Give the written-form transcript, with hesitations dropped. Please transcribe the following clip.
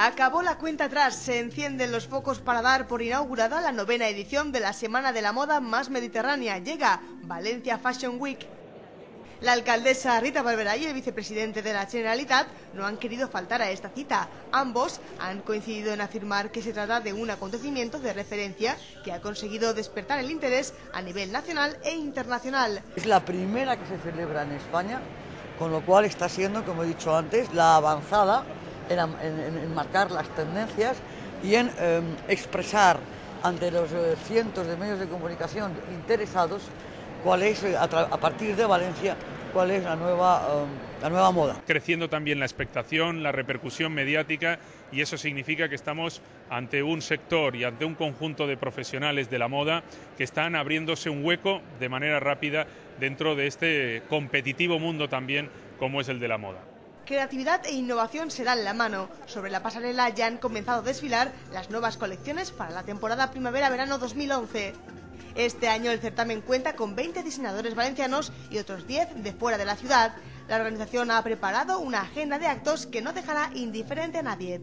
Acabó la cuenta atrás, se encienden los focos para dar por inaugurada la 9ª edición de la Semana de la Moda más Mediterránea. Llega Valencia Fashion Week. La alcaldesa Rita Barberá y el vicepresidente de la Generalitat no han querido faltar a esta cita. Ambos han coincidido en afirmar que se trata de un acontecimiento de referencia que ha conseguido despertar el interés a nivel nacional e internacional. Es la primera que se celebra en España, con lo cual está siendo, como he dicho antes, la avanzada en marcar las tendencias y en expresar ante los cientos de medios de comunicación interesados cuál es, a partir de Valencia, cuál es la nueva moda. Creciendo también la expectación, la repercusión mediática, y eso significa que estamos ante un sector y ante un conjunto de profesionales de la moda que están abriéndose un hueco de manera rápida dentro de este competitivo mundo también como es el de la moda. Creatividad e innovación se dan la mano. Sobre la pasarela ya han comenzado a desfilar las nuevas colecciones para la temporada primavera-verano 2011. Este año el certamen cuenta con 20 diseñadores valencianos y otros 10 de fuera de la ciudad. La organización ha preparado una agenda de actos que no dejará indiferente a nadie.